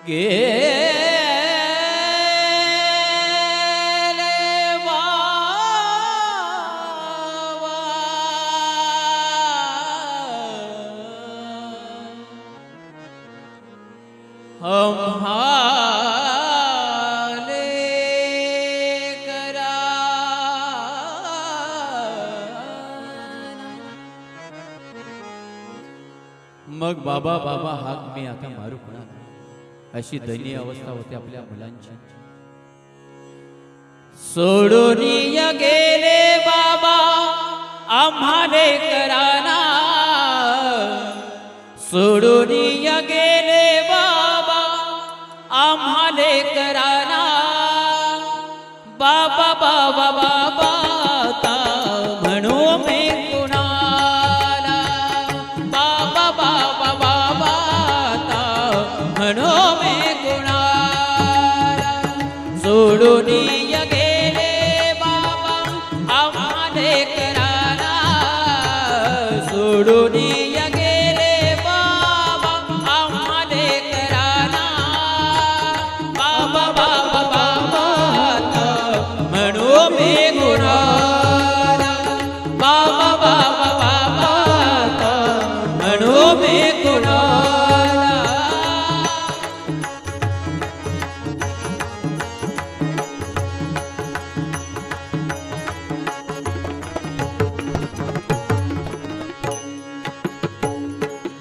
गेले बाबा हमहाले करा मग बाबा बाबा हाक मी आता मारू कोणाला अशी दयनीय अवस्था होती आपल्या मुलांची सोडून गेले बाबा आम्हाले कराना सोडून गेले बाबा आम्हाले कराना बाबा बाबा बाबा ता म्हणू मी कुणाला बाबा बाबा बाबा ता म्हणू मी कुणाला सोडून गेले बाबा आम्हाले कराना सोडून गेले बाबा आम्हाले कराना बाबा बाबा बाबा ता म्हणू मी कुणाला बाबा बाबा बाबा ता म्हणू मी कुणाला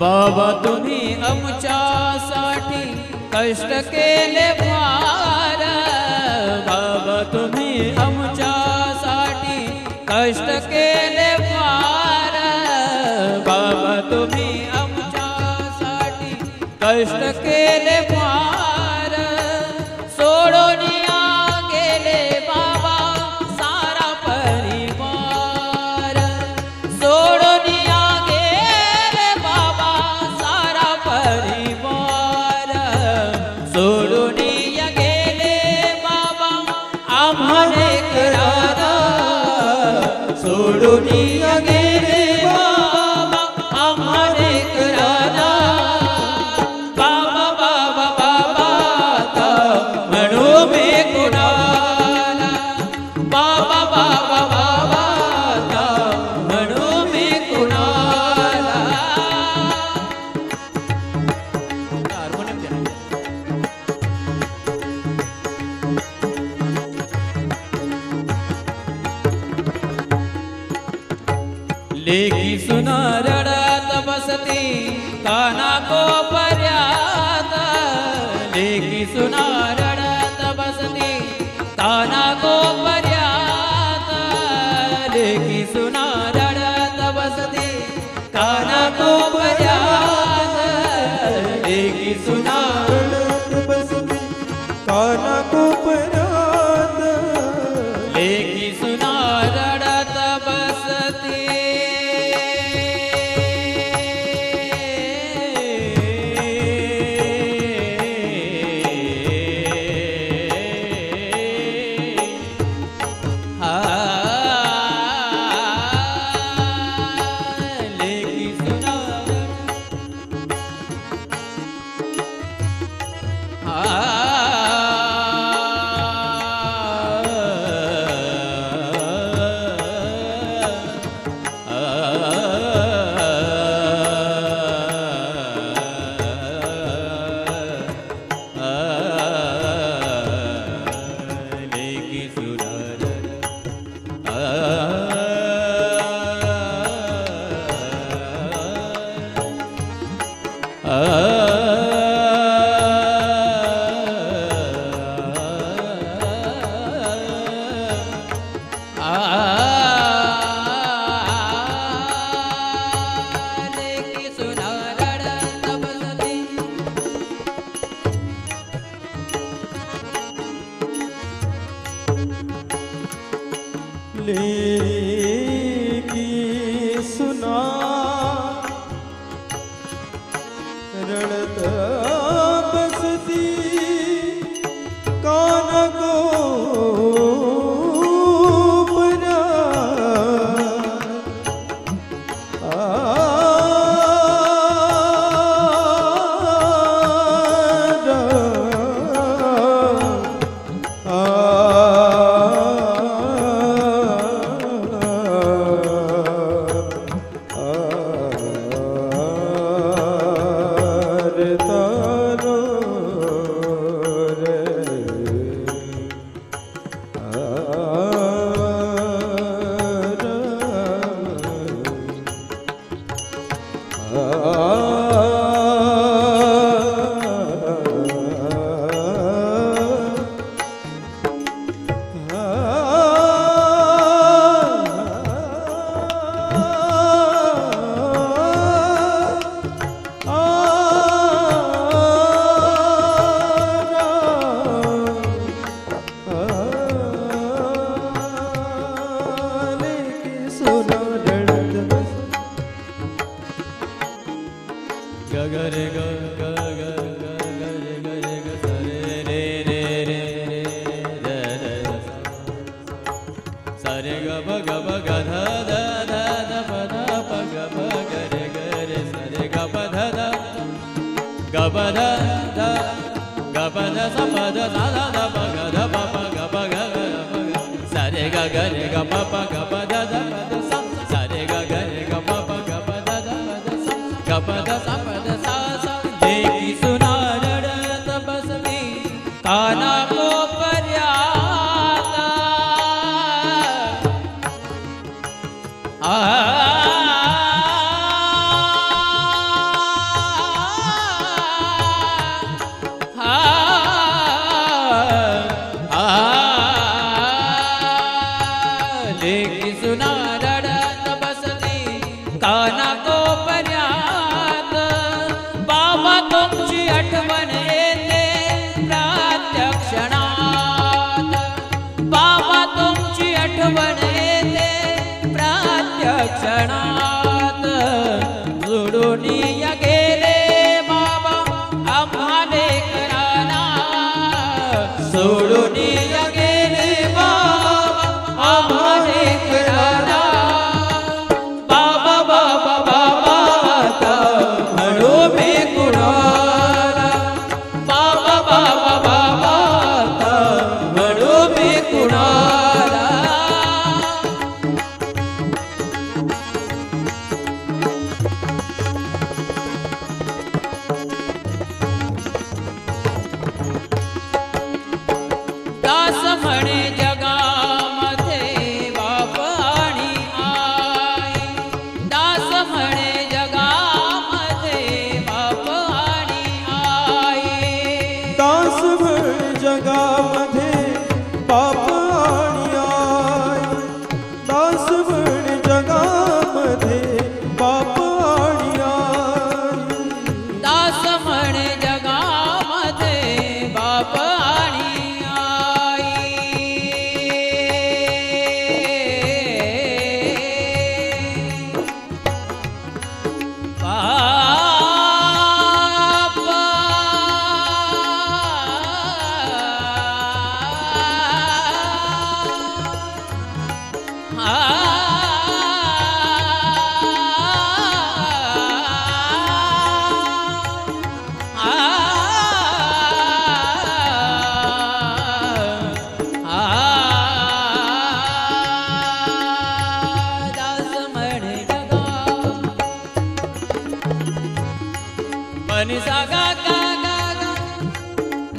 बाबा तुम्ही आमच्यासाठी कष्ट केले फार बाबा तुम्ही आमच्यासाठी कष्ट केले फार बाबा तुम्ही आमच्यासाठी कष्ट केले फार सोडून गेले बाबा सारा परिवार सोडून गेले बाबा सारा परिवार सोडून गेले बाबा आम्हाले कराना सोडून गेले बाबा आम्हाले कराना बाबा बाबा बाबा ता म्हणू मी कुणाला बाबा बाबा बाबा ता म्हणू मी कुणाला हार्मोनियम द्या लेकी सुना रडत बसती काना को पर्यात लेकी सुना रडत बसती काना को पर्यात लेकी सुना रडत बसती काना को पर्यात लेकी सुना रडत बसती काना को पर्यात लेकी सुना रडत बसती लेकी सुना पद ध ग पद स पद सा ध ध प ग ध प प ग प ग ग प ग सा रे ग ग रे ग प प ग प ध ध प ध सा सा रे ग ग रे ग प प ग प ध ध प ध सा ग प ध सा प ध सा सा देखी सुना रडत बसली काना को पर्याता आ देखी सुना रडत बसली काना को पर्यात बाबा तुमची आठवण येते प्रत्यक्षणात बाबा तुमची आठवण येते प्रत्यक्षणात जोडून या गेले बाबा आम्हा लेकरांना सोडून या गेले बाबा आम्हा लेकरांना बाबा बाबा बाबा आता म्हणू मी कुणाला बाबा बाबा बाबा आता म्हणू मी कुणाला दास म्हणे जगामध्ये बाप आणि आई दास म्हणे जगामध्ये बाप आणि आई दास म्हण जगामध्ये बाप आणि आई दास म्हण जगामध्ये बाप आणि आई दास म्हणे जगामध्ये बाप आणि नि सा गा गा गा गा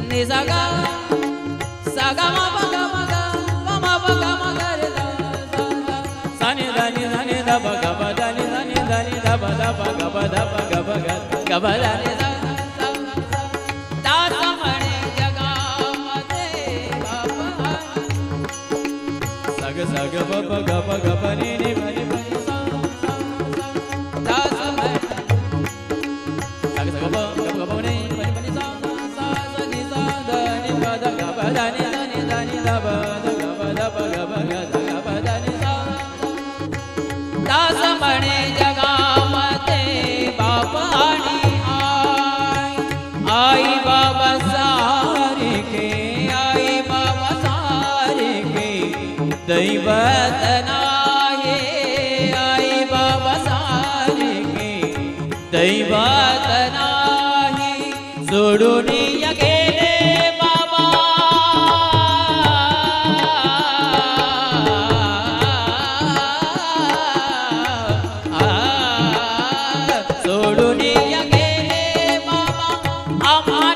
नि सा गा सा गा मा प गा मा गा मा मा प गा मा गा रे दा सा सा सा नि दा प गा प दा नि दा प दा प गा प दा प गा प गा गा प दा नि सा सा सा दास म्हणे जगामध्ये बाप सग सग प प ग प ग प नि नि प नि प नि सा सा सा दास म्हणे दास म्हणे जगामध्ये बाप आणि आई आई बाबा सारखे आई बाबा सारखे दैवत नाही आई बाबा सारखे दैवत नाही सोडून या गेले बाबा सोडून या गेले बाबा आम्हा